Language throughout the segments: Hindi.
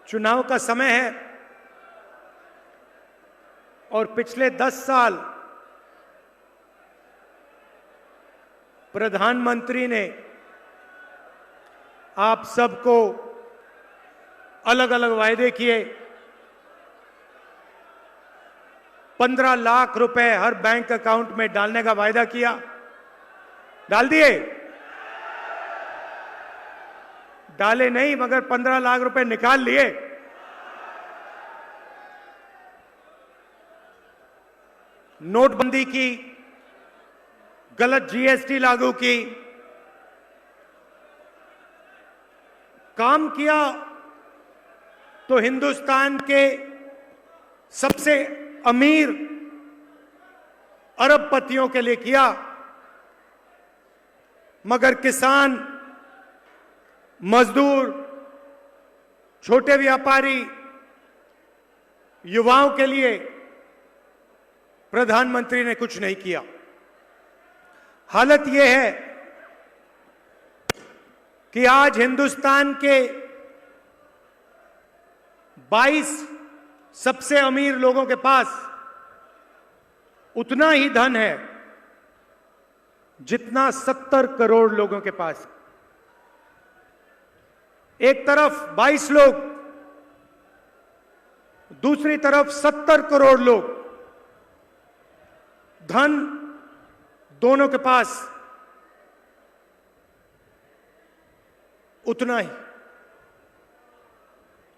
चुनाव का समय है और पिछले 10 साल प्रधानमंत्री ने आप सबको अलग अलग वायदे किए। 15 लाख रुपए हर बैंक अकाउंट में डालने का वायदा किया, डाल दिए? डाले नहीं, मगर 15 लाख रुपए निकाल लिए। नोटबंदी की, गलत जीएसटी लागू की, काम किया तो हिंदुस्तान के सबसे अमीर अरबपतियों के लिए किया, मगर किसान, मजदूर, छोटे व्यापारी, युवाओं के लिए प्रधानमंत्री ने कुछ नहीं किया। हालत यह है कि आज हिंदुस्तान के 22 सबसे अमीर लोगों के पास उतना ही धन है जितना 70 करोड़ लोगों के पास। एक तरफ 22 लोग, दूसरी तरफ 70 करोड़ लोग, धन दोनों के पास उतना ही।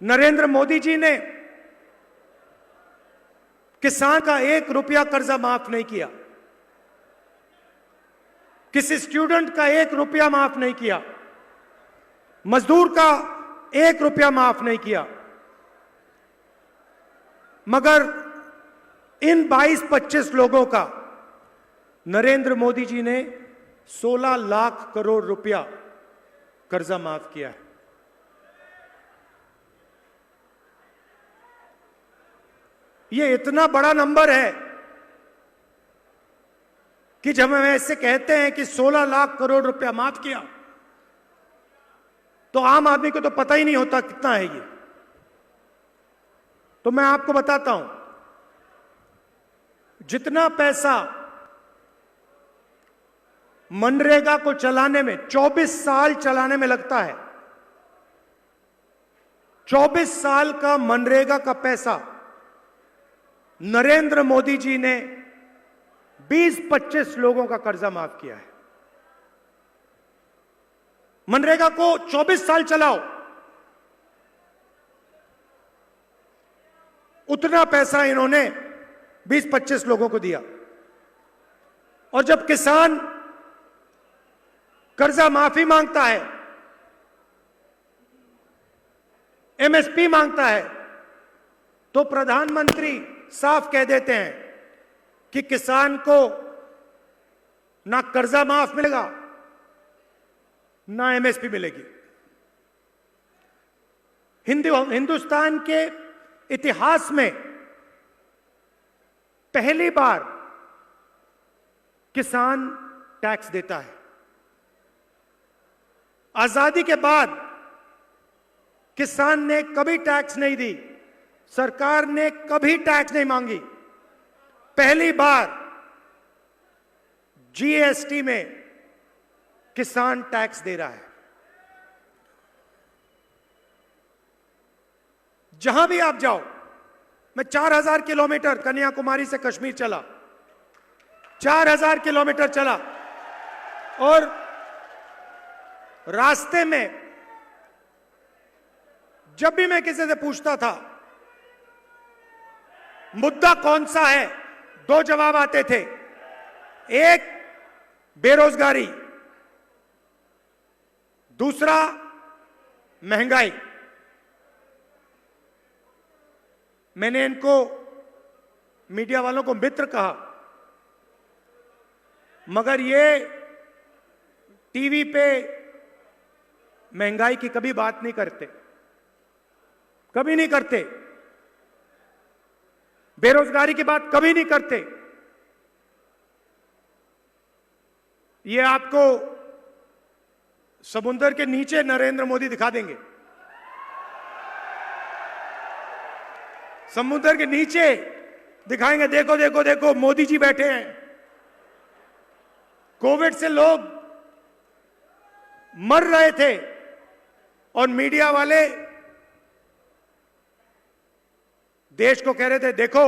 नरेंद्र मोदी जी ने किसान का 1 रुपया कर्जा माफ नहीं किया, किसी स्टूडेंट का 1 रुपया माफ नहीं किया, मजदूर का 1 रुपया माफ नहीं किया, मगर इन 22-25 लोगों का नरेंद्र मोदी जी ने 16 लाख करोड़ रुपया कर्जा माफ किया है। यह इतना बड़ा नंबर है कि जब हम ऐसे कहते हैं कि 16 लाख करोड़ रुपया माफ किया, तो आम आदमी को तो पता ही नहीं होता कितना है ये। तो मैं आपको बताता हूं, जितना पैसा मनरेगा को चलाने में 24 साल चलाने में लगता है, 24 साल का मनरेगा का पैसा नरेंद्र मोदी जी ने 20-25 लोगों का कर्जा माफ किया है। मनरेगा को 24 साल चलाओ, उतना पैसा इन्होंने 20-25 लोगों को दिया। और जब किसान कर्जा माफी मांगता है, एमएसपी मांगता है, तो प्रधानमंत्री साफ कह देते हैं कि किसान को ना कर्जा माफ मिलेगा, ना एमएसपी मिलेगी। हिंदुस्तान के इतिहास में पहली बार किसान टैक्स देता है। आजादी के बाद किसान ने कभी टैक्स नहीं दी, सरकार ने कभी टैक्स नहीं मांगी। पहली बार जीएसटी में किसान टैक्स दे रहा है। जहां भी आप जाओ, मैं 4000 किलोमीटर कन्याकुमारी से कश्मीर चला, 4000 किलोमीटर चला, और रास्ते में जब भी मैं किसी से पूछता था मुद्दा कौन सा है, 2 जवाब आते थे। एक, बेरोजगारी, दूसरा महंगाई। मैंने इनको, मीडिया वालों को मित्र कहा, मगर ये टीवी पे महंगाई की कभी बात नहीं करते, कभी नहीं करते, बेरोजगारी की बात कभी नहीं करते। ये आपको समुद्र के नीचे नरेंद्र मोदी दिखा देंगे। समुद्र के नीचे दिखाएंगे, देखो देखो देखो मोदी जी बैठे हैं। कोविड से लोग मर रहे थे और मीडिया वाले देश को कह रहे थे, देखो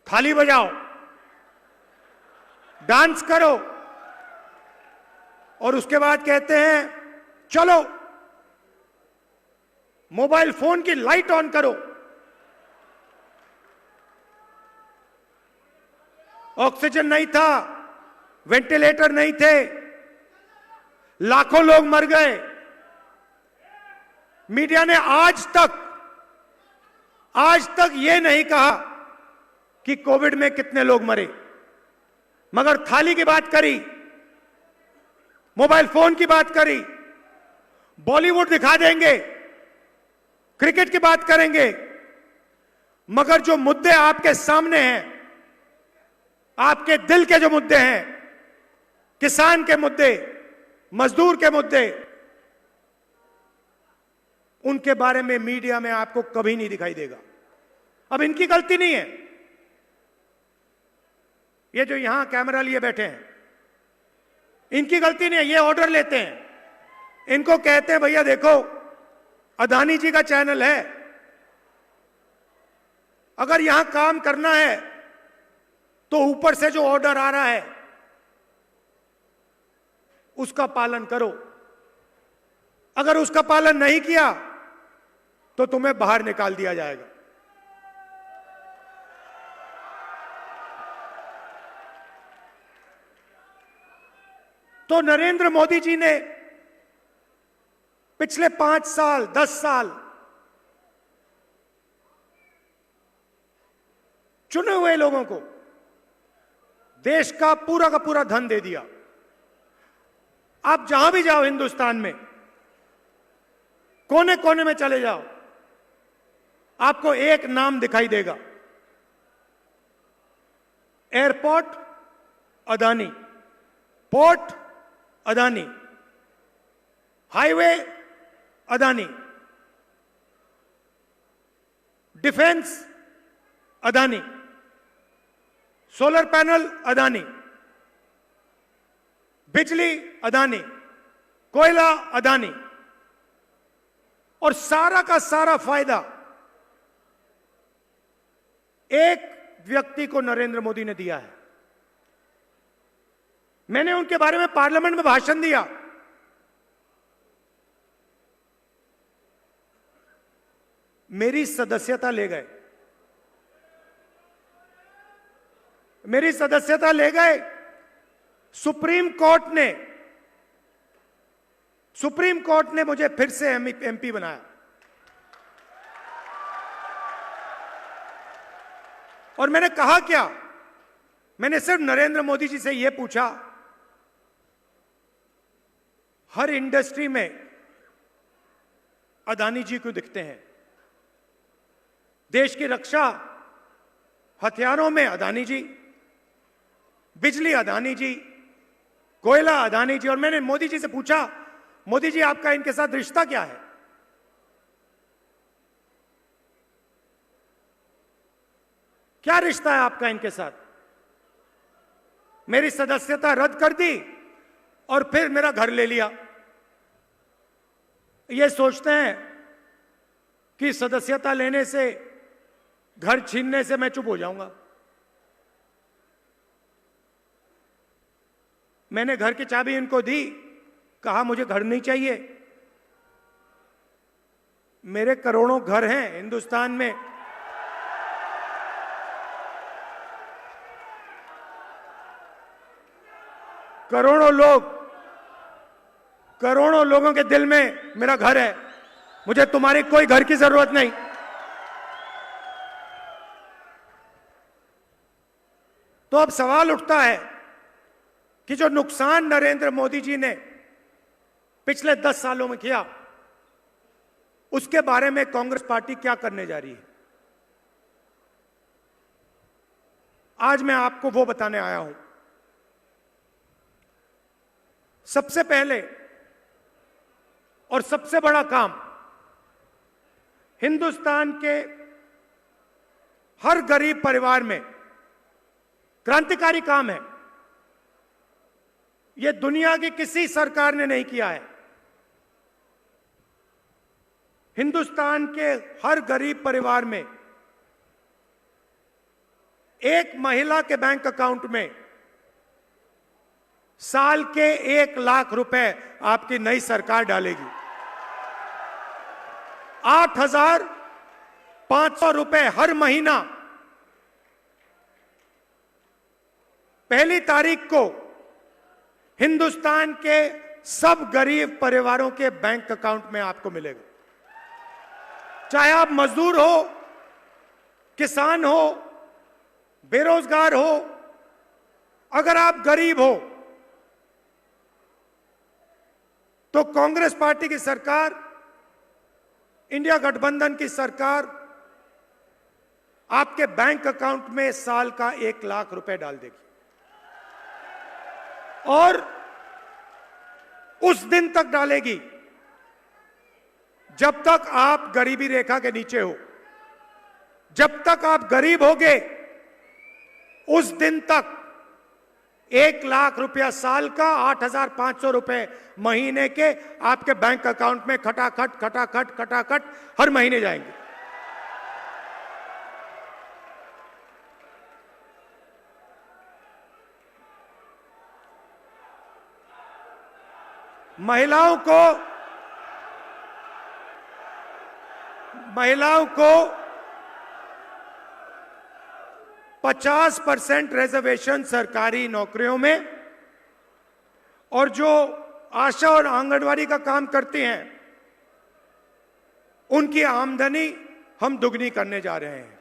थाली बजाओ, डांस करो, और उसके बाद कहते हैं चलो मोबाइल फोन की लाइट ऑन करो। ऑक्सीजन नहीं था, वेंटिलेटर नहीं थे, लाखों लोग मर गए। मीडिया ने आज तक यह नहीं कहा कि कोविड में कितने लोग मरे, मगर थाली की बात करी, मोबाइल फोन की बात करी, बॉलीवुड दिखा देंगे, क्रिकेट की बात करेंगे, मगर जो मुद्दे आपके सामने हैं, आपके दिल के जो मुद्दे हैं, किसान के मुद्दे, मजदूर के मुद्दे, उनके बारे में मीडिया में आपको कभी नहीं दिखाई देगा। अब इनकी गलती नहीं है, ये जो यहां कैमरा लिए बैठे हैं, इनकी गलती नहीं है, ये ऑर्डर लेते हैं। इनको कहते हैं भैया देखो अदानी जी का चैनल है, अगर यहां काम करना है तो ऊपर से जो ऑर्डर आ रहा है उसका पालन करो, अगर उसका पालन नहीं किया तो तुम्हें बाहर निकाल दिया जाएगा। तो नरेंद्र मोदी जी ने पिछले 5 साल 10 साल चुने हुए लोगों को देश का पूरा धन दे दिया। आप जहां भी जाओ हिंदुस्तान में, कोने कोने में चले जाओ, आपको एक नाम दिखाई देगा, airport Adani, port Adani, highway Adani, defence Adani, solar panel Adani, बिजली अदानी, कोयला अदानी, और सारा का सारा फायदा एक व्यक्ति को नरेंद्र मोदी ने दिया है। मैंने उनके बारे में पार्लियामेंट में भाषण दिया। मेरी सदस्यता ले गए, मेरी सदस्यता ले गए। सुप्रीम कोर्ट ने मुझे फिर से एमपी बनाया, और मैंने कहा क्या, मैंने सिर्फ नरेंद्र मोदी जी से यह पूछा, हर इंडस्ट्री में अदानी जी क्यों दिखते हैं? देश की रक्षा हथियारों में अदानी जी, बिजली अदानी जी, कोयला अदानी जी। और मैंने मोदी जी से पूछा, मोदी जी आपका इनके साथ रिश्ता क्या है? क्या रिश्ता है आपका इनके साथ? मेरी सदस्यता रद्द कर दी और फिर मेरा घर ले लिया। ये सोचते हैं कि सदस्यता लेने से, घर छीनने से मैं चुप हो जाऊंगा। मैंने घर की चाबी इनको दी, कहा मुझे घर नहीं चाहिए। मेरे करोड़ों घर हैं हिंदुस्तान में, करोड़ों लोगों के दिल में मेरा घर है। मुझे तुम्हारी कोई घर की जरूरत नहीं। तो अब सवाल उठता है कि जो नुकसान नरेंद्र मोदी जी ने पिछले 10 सालों में किया, उसके बारे में कांग्रेस पार्टी क्या करने जा रही है। आज मैं आपको वो बताने आया हूं। सबसे पहले और सबसे बड़ा काम हिंदुस्तान के हर गरीब परिवार में क्रांतिकारी काम है। यह दुनिया की किसी सरकार ने नहीं किया है। हिंदुस्तान के हर गरीब परिवार में एक महिला के बैंक अकाउंट में साल के 1 लाख रुपए आपकी नई सरकार डालेगी। 8,500 रुपए हर महीना 1 तारीख को हिंदुस्तान के सब गरीब परिवारों के बैंक अकाउंट में आपको मिलेगा। चाहे आप मजदूर हो, किसान हो, बेरोजगार हो, अगर आप गरीब हो तो कांग्रेस पार्टी की सरकार, इंडिया गठबंधन की सरकार आपके बैंक अकाउंट में साल का 1 लाख रुपए डाल देगी। और उस दिन तक डालेगी जब तक आप गरीबी रेखा के नीचे हो। जब तक आप गरीब होगे उस दिन तक 1 लाख रुपया साल का, 8,500 रुपए महीने के आपके बैंक अकाउंट में खटाखट खटाखट खटाखट हर महीने जाएंगे। महिलाओं को 50% रिजर्वेशन सरकारी नौकरियों में, और जो आशा और आंगनवाड़ी का काम करती हैं उनकी आमदनी हम दुगनी करने जा रहे हैं।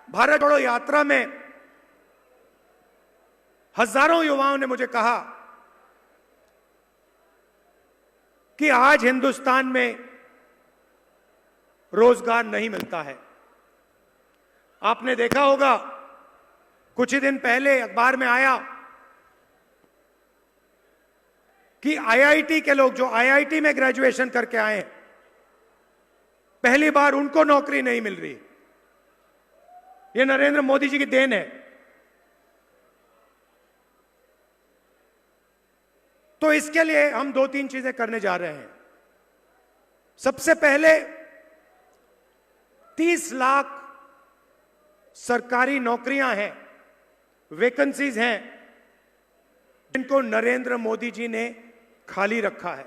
भारत जोड़ो यात्रा में हजारों युवाओं ने मुझे कहा कि आज हिंदुस्तान में रोजगार नहीं मिलता है। आपने देखा होगा कुछ ही दिन पहले अखबार में आया कि आईआईटी के लोग जो आईआईटी में ग्रेजुएशन करके आए हैं, पहली बार उनको नौकरी नहीं मिल रही। ये नरेंद्र मोदी जी की देन है। तो इसके लिए हम 2-3 चीजें करने जा रहे हैं। सबसे पहले 30 लाख सरकारी नौकरियां हैं, वैकेंसीज हैं, जिनको नरेंद्र मोदी जी ने खाली रखा है।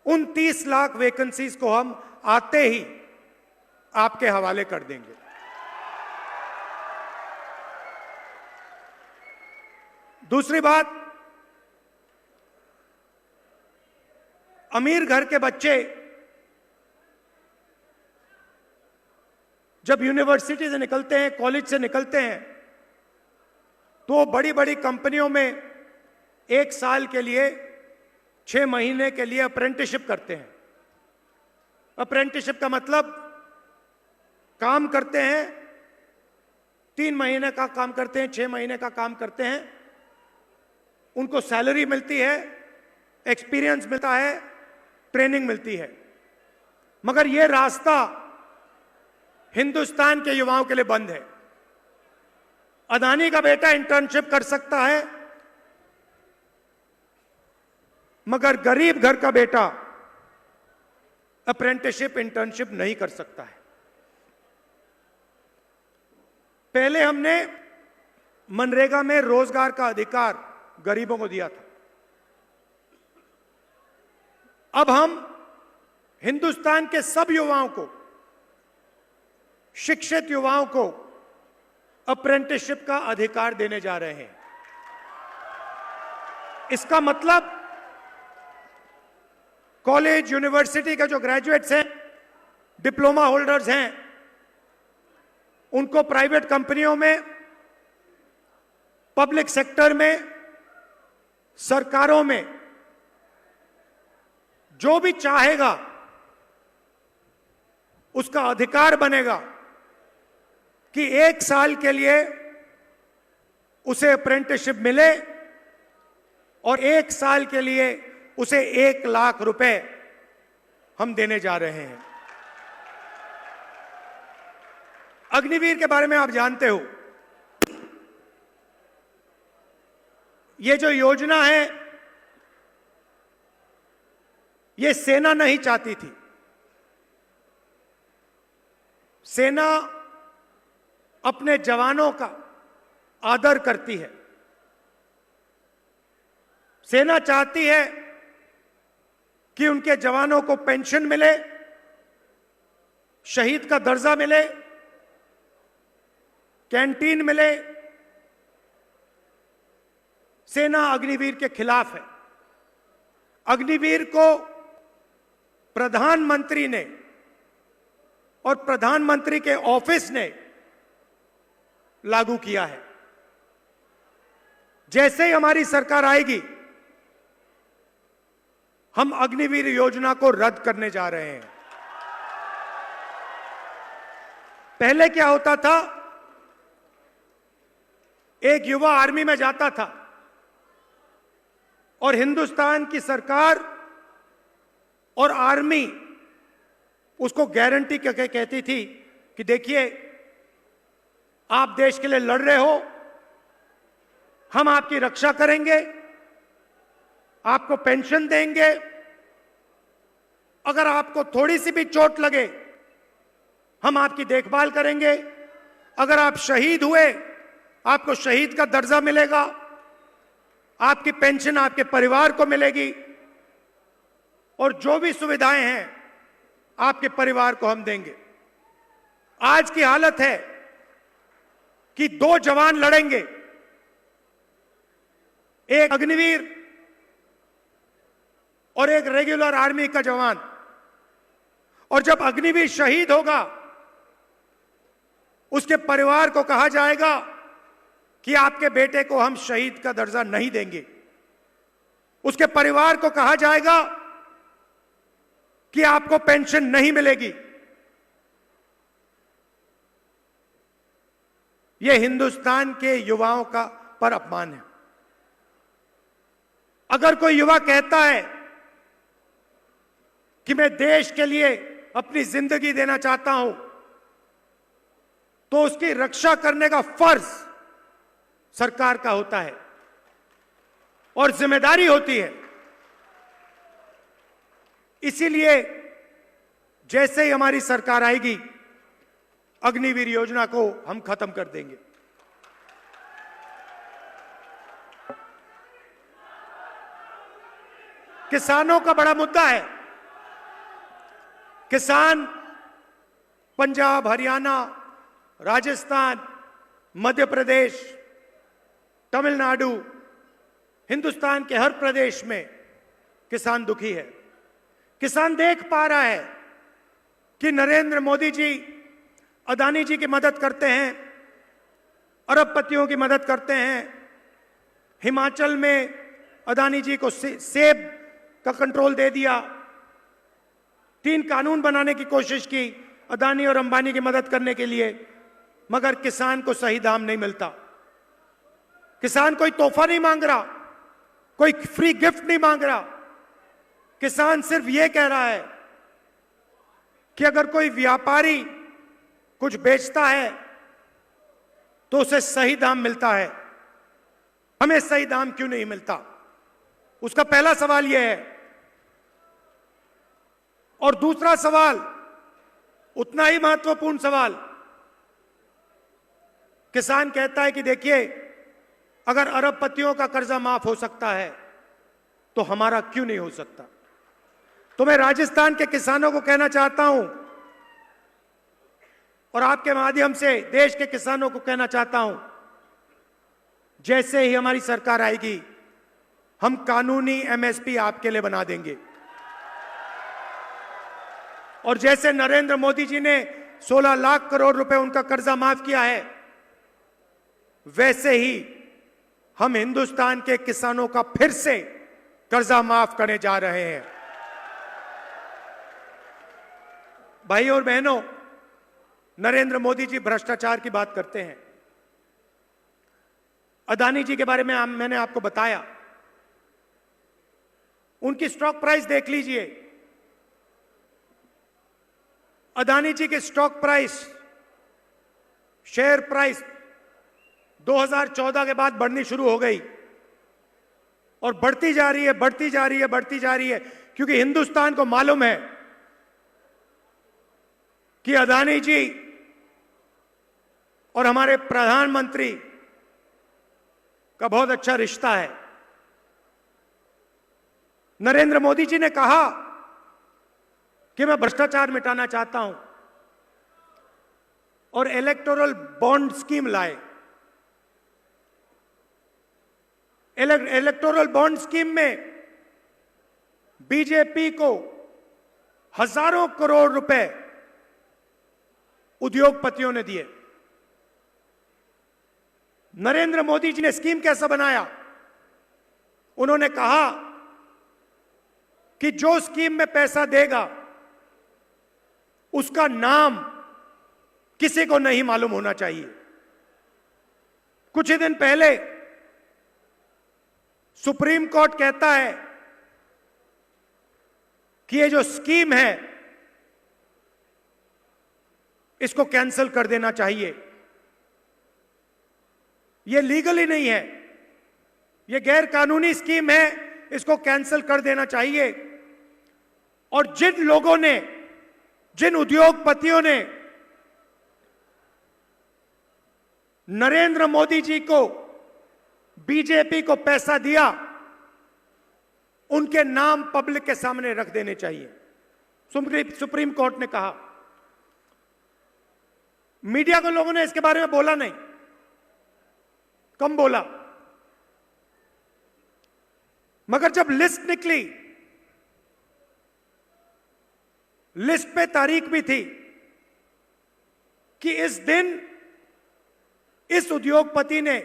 उन 30 लाख वैकेंसीज को हम आते ही आपके हवाले कर देंगे। दूसरी बात, अमीर घर के बच्चे जब यूनिवर्सिटी से निकलते हैं, कॉलेज से निकलते हैं, तो बड़ी बड़ी कंपनियों में 1 साल के लिए, 6 महीने के लिए अप्रेंटिसशिप करते हैं। अप्रेंटिसशिप का मतलब काम करते हैं, 3 महीने का काम करते हैं, 6 महीने का काम करते हैं, उनको सैलरी मिलती है, एक्सपीरियंस मिलता है, ट्रेनिंग मिलती है। मगर यह रास्ता हिंदुस्तान के युवाओं के लिए बंद है। अदानी का बेटा इंटर्नशिप कर सकता है, मगर गरीब घर का बेटा अप्रेंटिसशिप, इंटर्नशिप नहीं कर सकता है। पहले हमने मनरेगा में रोजगार का अधिकार गरीबों को दिया था। अब हम हिंदुस्तान के सब युवाओं को, शिक्षित युवाओं को अप्रेंटिसशिप का अधिकार देने जा रहे हैं। इसका मतलब कॉलेज, यूनिवर्सिटी के जो ग्रेजुएट्स हैं, डिप्लोमा होल्डर्स हैं, उनको प्राइवेट कंपनियों में, पब्लिक सेक्टर में, सरकारों में जो भी चाहेगा उसका अधिकार बनेगा कि 1 साल के लिए उसे अप्रेंटिसशिप मिले और 1 साल के लिए उसे 1 लाख रुपए हम देने जा रहे हैं। अग्निवीर के बारे में आप जानते हो, ये जो योजना है ये सेना नहीं चाहती थी। सेना अपने जवानों का आदर करती है। सेना चाहती है कि उनके जवानों को पेंशन मिले, शहीद का दर्जा मिले, कैंटीन मिले। सेना अग्निवीर के खिलाफ है। अग्निवीर को प्रधानमंत्री ने और प्रधानमंत्री के ऑफिस ने लागू किया है। जैसे ही हमारी सरकार आएगी, हम अग्निवीर योजना को रद्द करने जा रहे हैं। पहले क्या होता था, एक युवा आर्मी में जाता था और हिंदुस्तान की सरकार और आर्मी उसको गारंटी करके कहती थी कि देखिए, आप देश के लिए लड़ रहे हो, हम आपकी रक्षा करेंगे, आपको पेंशन देंगे, अगर आपको थोड़ी सी भी चोट लगे हम आपकी देखभाल करेंगे, अगर आप शहीद हुए आपको शहीद का दर्जा मिलेगा, आपकी पेंशन आपके परिवार को मिलेगी और जो भी सुविधाएं हैं आपके परिवार को हम देंगे। आज की हालत है कि 2 जवान लड़ेंगे, एक अग्निवीर और एक रेगुलर आर्मी का जवान, और जब अग्निवीर शहीद होगा उसके परिवार को कहा जाएगा कि आपके बेटे को हम शहीद का दर्जा नहीं देंगे। उसके परिवार को कहा जाएगा कि आपको पेंशन नहीं मिलेगी। यह हिंदुस्तान के युवाओं का पर अपमान है। अगर कोई युवा कहता है कि मैं देश के लिए अपनी जिंदगी देना चाहता हूं, तो उसकी रक्षा करने का फर्ज सरकार का होता है और जिम्मेदारी होती है। इसीलिए जैसे ही हमारी सरकार आएगी, अग्निवीर योजना को हम खत्म कर देंगे। किसानों का बड़ा मुद्दा है। किसान पंजाब, हरियाणा, राजस्थान, मध्य प्रदेश, तमिलनाडु, हिंदुस्तान के हर प्रदेश में किसान दुखी है। किसान देख पा रहा है कि नरेंद्र मोदी जी अदानी जी की मदद करते हैं, अरबपतियों की मदद करते हैं। हिमाचल में अदानी जी को सेब का कंट्रोल दे दिया। 3 कानून बनाने की कोशिश की अदानी और अंबानी की मदद करने के लिए, मगर किसान को सही दाम नहीं मिलता। किसान कोई तोहफा नहीं मांग रहा, कोई फ्री गिफ्ट नहीं मांग रहा। किसान सिर्फ यह कह रहा है कि अगर कोई व्यापारी कुछ बेचता है तो उसे सही दाम मिलता है, हमें सही दाम क्यों नहीं मिलता? उसका पहला सवाल यह है। और दूसरा सवाल, उतना ही महत्वपूर्ण सवाल, किसान कहता है कि देखिए, अगर अरबपतियों का कर्जा माफ हो सकता है तो हमारा क्यों नहीं हो सकता? तो मैं राजस्थान के किसानों को कहना चाहता हूं और आपके माध्यम से देश के किसानों को कहना चाहता हूं, जैसे ही हमारी सरकार आएगी, हम कानूनी एमएसपी आपके लिए बना देंगे। और जैसे नरेंद्र मोदी जी ने 16 लाख करोड़ रुपए उनका कर्जा माफ किया है, वैसे ही हम हिंदुस्तान के किसानों का फिर से कर्जा माफ करने जा रहे हैं। भाई और बहनों, नरेंद्र मोदी जी भ्रष्टाचार की बात करते हैं। अदानी जी के बारे में मैंने आपको बताया, उनकी स्टॉक प्राइस देख लीजिए। अदानी जी की स्टॉक प्राइस, शेयर प्राइस 2014 के बाद बढ़नी शुरू हो गई और बढ़ती जा रही है, बढ़ती जा रही है, बढ़ती जा रही है, क्योंकि हिंदुस्तान को मालूम है कि अदानी जी और हमारे प्रधानमंत्री का बहुत अच्छा रिश्ता है। नरेंद्र मोदी जी ने कहा कि मैं भ्रष्टाचार मिटाना चाहता हूं और इलेक्टोरल बॉन्ड स्कीम लाए। इलेक्टोरल बॉन्ड स्कीम में बीजेपी को हजारों करोड़ रुपए उद्योगपतियों ने दिए। नरेंद्र मोदी जी ने स्कीम कैसा बनाया? उन्होंने कहा कि जो स्कीम में पैसा देगा उसका नाम किसी को नहीं मालूम होना चाहिए। कुछ ही दिन पहले सुप्रीम कोर्ट कहता है कि ये जो स्कीम है इसको कैंसिल कर देना चाहिए। ये लीगल ही नहीं है, ये गैर कानूनी स्कीम है, इसको कैंसिल कर देना चाहिए। और जिन लोगों ने, जिन उद्योगपतियों ने नरेंद्र मोदी जी को, बीजेपी को पैसा दिया, उनके नाम पब्लिक के सामने रख देने चाहिए, सुप्रीम कोर्ट ने कहा। मीडिया के लोगों ने इसके बारे में बोला नहीं, कम बोला, मगर जब लिस्ट निकली, लिस्ट पे तारीख भी थी कि इस दिन इस उद्योगपति ने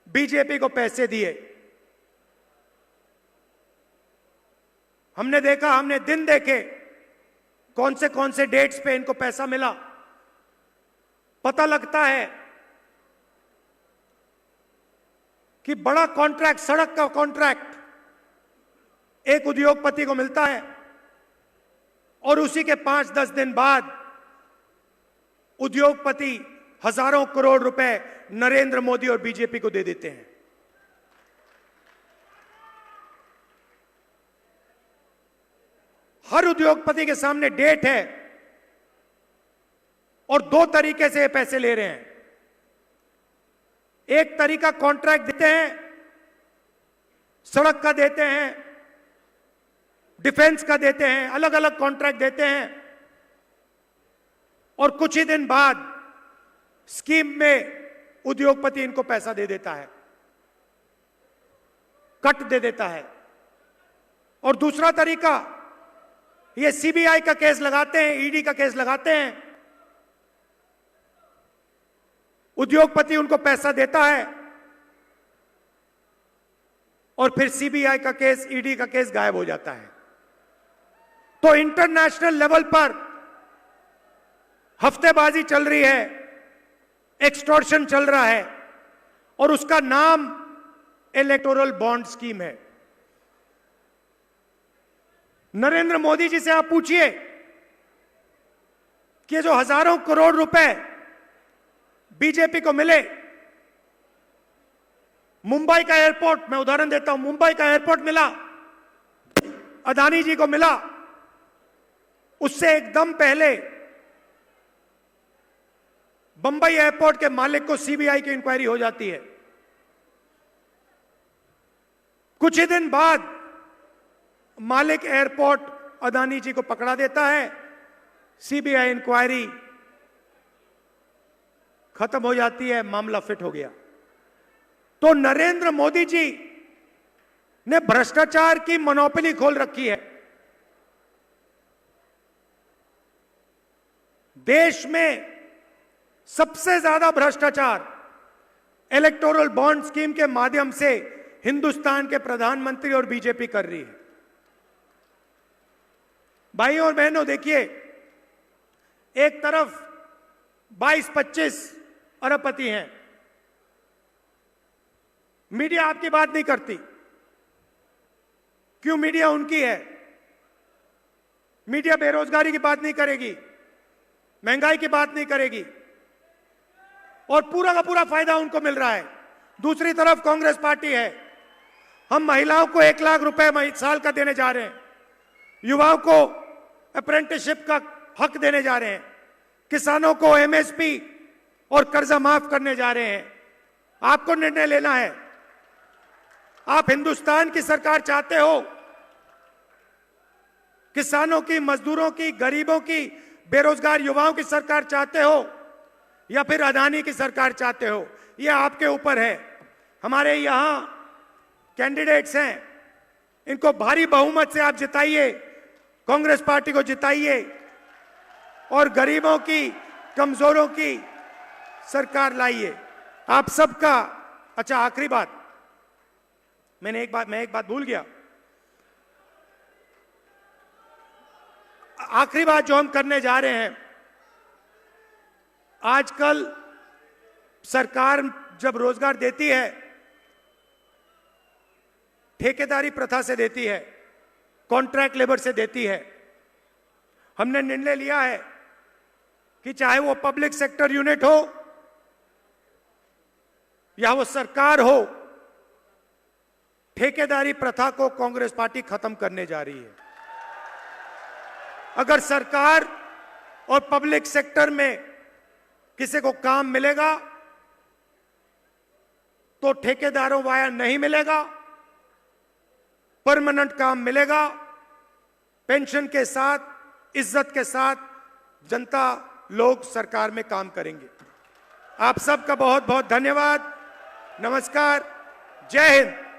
बीजेपी को पैसे दिए। हमने देखा, हमने दिन देखे कौन से डेट्स पे इनको पैसा मिला। पता लगता है कि बड़ा कॉन्ट्रैक्ट, सड़क का कॉन्ट्रैक्ट एक उद्योगपति को मिलता है और उसी के 5-10 दिन बाद उद्योगपति हजारों करोड़ रुपए नरेंद्र मोदी और बीजेपी को दे देते हैं। हर उद्योगपति के सामने डेट है और दो तरीके से ये पैसे ले रहे हैं। एक तरीका कॉन्ट्रैक्ट देते हैं, सड़क का देते हैं, डिफेंस का देते हैं, अलग अलग कॉन्ट्रैक्ट देते हैं और कुछ ही दिन बाद स्कीम में उद्योगपति इनको पैसा दे देता है, कट दे देता है। और दूसरा तरीका, ये सीबीआई का केस लगाते हैं, ईडी का केस लगाते हैं, उद्योगपति उनको पैसा देता है और फिर सीबीआई का केस, ईडी का केस गायब हो जाता है। तो इंटरनेशनल लेवल पर हफ्तेबाजी चल रही है, एक्सटॉर्शन चल रहा है और उसका नाम इलेक्टोरल बॉन्ड स्कीम है। नरेंद्र मोदी जी से आप पूछिए कि जो हजारों करोड़ रुपए बीजेपी को मिले, मुंबई का एयरपोर्ट, मैं उदाहरण देता हूं, मुंबई का एयरपोर्ट मिला, अदानी जी को मिला, उससे एकदम पहले बंबई एयरपोर्ट के मालिक को सीबीआई की इंक्वायरी हो जाती है। कुछ ही दिन बाद मालिक एयरपोर्ट अदानी जी को पकड़ा देता है, सीबीआई इंक्वायरी खत्म हो जाती है, मामला फिट हो गया। तो नरेंद्र मोदी जी ने भ्रष्टाचार की मोनोपोली खोल रखी है। देश में सबसे ज्यादा भ्रष्टाचार इलेक्टोरल बॉन्ड स्कीम के माध्यम से हिंदुस्तान के प्रधानमंत्री और बीजेपी कर रही है। भाइयों और बहनों, देखिए, एक तरफ 22-25 अरबपति हैं, मीडिया आपकी बात नहीं करती, क्यों मीडिया उनकी है? मीडिया बेरोजगारी की बात नहीं करेगी, महंगाई की बात नहीं करेगी, और पूरा का पूरा फायदा उनको मिल रहा है। दूसरी तरफ कांग्रेस पार्टी है, हम महिलाओं को 1 लाख रुपए साल का देने जा रहे हैं, युवाओं को अप्रेंटिसशिप का हक देने जा रहे हैं, किसानों को एमएसपी और कर्जा माफ करने जा रहे हैं। आपको निर्णय लेना है। आप हिंदुस्तान की सरकार चाहते हो, किसानों की, मजदूरों की, गरीबों की, बेरोजगार युवाओं की सरकार चाहते हो, या फिर अदानी की सरकार चाहते हो? यह आपके ऊपर है। हमारे यहां कैंडिडेट्स हैं, इनको भारी बहुमत से आप जिताइए, कांग्रेस पार्टी को जिताइए और गरीबों की, कमजोरों की सरकार लाइए। आप सबका। अच्छा, आखिरी बात, मैं एक बात भूल गया। आखिरी बात जो हम करने जा रहे हैं, आजकल सरकार जब रोजगार देती है, ठेकेदारी प्रथा से देती है, कॉन्ट्रैक्ट लेबर से देती है। हमने निर्णय लिया है कि चाहे वो पब्लिक सेक्टर यूनिट हो या वो सरकार हो, ठेकेदारी प्रथा को कांग्रेस पार्टी खत्म करने जा रही है। अगर सरकार और पब्लिक सेक्टर में किसी को काम मिलेगा तो ठेकेदारों वाया नहीं मिलेगा, परमानेंट काम मिलेगा, पेंशन के साथ, इज्जत के साथ जनता लोग सरकार में काम करेंगे। आप सबका बहुत बहुत धन्यवाद। नमस्कार। जय हिंद।